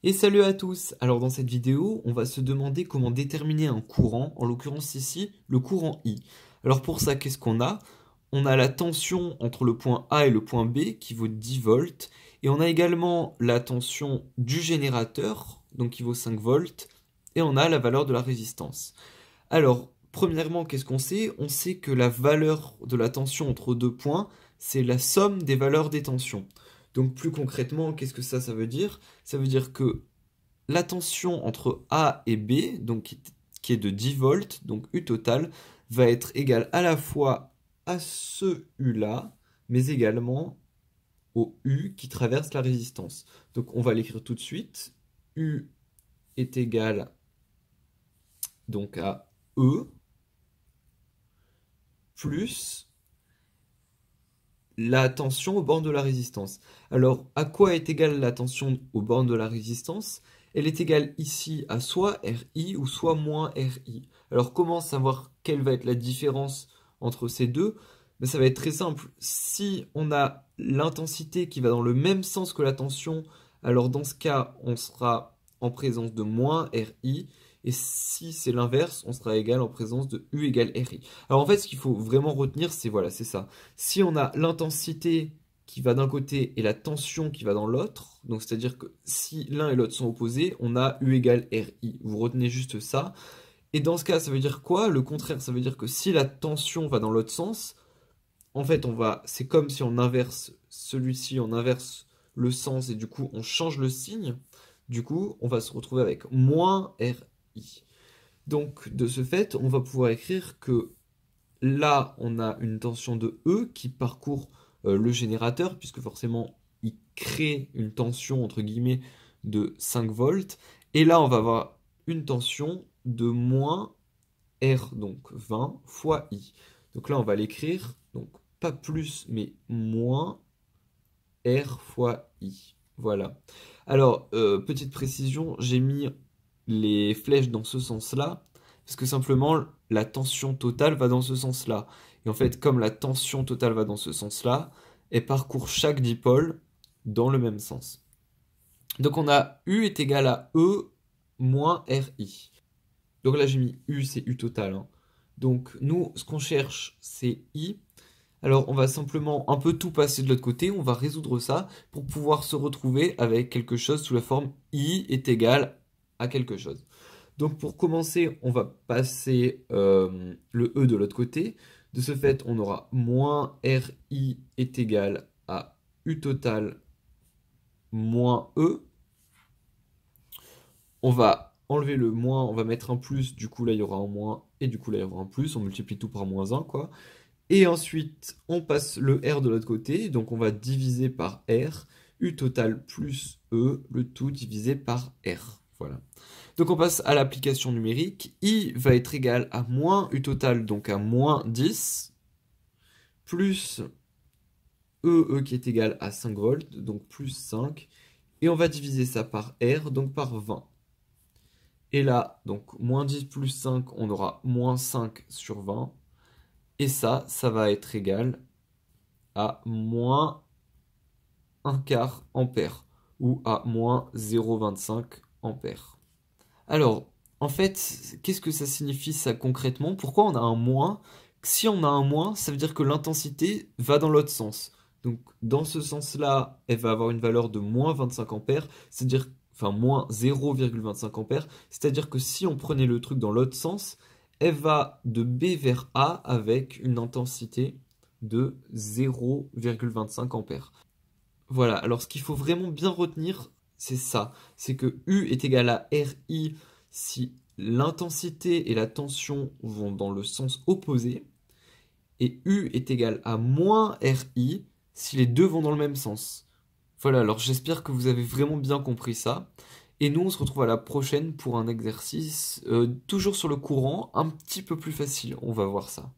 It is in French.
Et salut à tous! Alors dans cette vidéo, on va se demander comment déterminer un courant, en l'occurrence ici, le courant I. Alors pour ça, qu'est-ce qu'on a? On a la tension entre le point A et le point B qui vaut 10 volts, et on a également la tension du générateur, donc qui vaut 5 volts, et on a la valeur de la résistance. Alors, premièrement, qu'est-ce qu'on sait? On sait que la valeur de la tension entre deux points, c'est la somme des valeurs des tensions. Donc plus concrètement, qu'est-ce que ça veut dire? Ça veut dire que la tension entre A et B, donc qui est de 10 volts, donc U total, va être égale à la fois à ce U-là, mais également au U qui traverse la résistance. Donc on va l'écrire tout de suite. U est égal donc à E plus la tension aux bornes de la résistance. Alors, à quoi est égale la tension aux bornes de la résistance? Elle est égale ici à soit RI ou soit moins RI. Alors, comment savoir quelle va être la différence entre ces deux? Ben, ça va être très simple. Si on a l'intensité qui va dans le même sens que la tension, alors dans ce cas, on sera en présence de moins RI. Et si c'est l'inverse, on sera égal en présence de U égale RI. Alors en fait, ce qu'il faut vraiment retenir, c'est voilà, c'est ça. Si on a l'intensité qui va d'un côté et la tension qui va dans l'autre, donc c'est-à-dire que si l'un et l'autre sont opposés, on a U égale RI. Vous retenez juste ça. Et dans ce cas, ça veut dire quoi? Le contraire, ça veut dire que si la tension va dans l'autre sens, en fait, c'est comme si on inverse celui-ci, on inverse le sens et du coup, on change le signe. Du coup, on va se retrouver avec moins RI. Donc, de ce fait, on va pouvoir écrire que là, on a une tension de E qui parcourt le générateur, puisque forcément, il crée une tension, entre guillemets, de 5 volts. Et là, on va avoir une tension de moins R, donc 20, fois I. Donc là, on va l'écrire, donc pas plus, mais moins R fois I. Voilà. Alors, petite précision, j'ai mis les flèches dans ce sens-là, parce que simplement, la tension totale va dans ce sens-là. Et en fait, comme la tension totale va dans ce sens-là, elle parcourt chaque dipôle dans le même sens. Donc on a U est égal à E moins RI. Donc là, j'ai mis U, c'est U total, hein. Donc nous, ce qu'on cherche, c'est I. Alors on va simplement un peu tout passer de l'autre côté, on va résoudre ça pour pouvoir se retrouver avec quelque chose sous la forme I est égal à quelque chose. Donc pour commencer, on va passer le E de l'autre côté. De ce fait, on aura moins RI est égal à U total moins E. On va enlever le moins, on va mettre un plus, du coup là il y aura un moins, et du coup là il y aura un plus, on multiplie tout par moins 1, quoi. Et ensuite, on passe le R de l'autre côté, donc on va diviser par R, U total plus E, le tout divisé par R. Voilà. Donc on passe à l'application numérique. I va être égal à moins U total, donc à moins 10, plus E qui est égal à 5 volts, donc plus 5. Et on va diviser ça par R, donc par 20. Et là, donc moins 10 plus 5, on aura moins 5 sur 20. Et ça va être égal à moins 1 quart ampère ou à moins 0,25 ampère. Alors, en fait, qu'est-ce que ça signifie ça concrètement? Pourquoi on a un moins? Si on a un moins, ça veut dire que l'intensité va dans l'autre sens. Donc, dans ce sens-là, elle va avoir une valeur de moins 25 ampères, c'est-à-dire, enfin, moins 0,25 ampères, c'est-à-dire que si on prenait le truc dans l'autre sens, elle va de B vers A avec une intensité de 0,25 ampères. Voilà, alors ce qu'il faut vraiment bien retenir, c'est ça. C'est que U est égal à RI si l'intensité et la tension vont dans le sens opposé. Et U est égal à moins RI si les deux vont dans le même sens. Voilà, alors j'espère que vous avez vraiment bien compris ça. Et nous, on se retrouve à la prochaine pour un exercice toujours sur le courant, un petit peu plus facile. On va voir ça.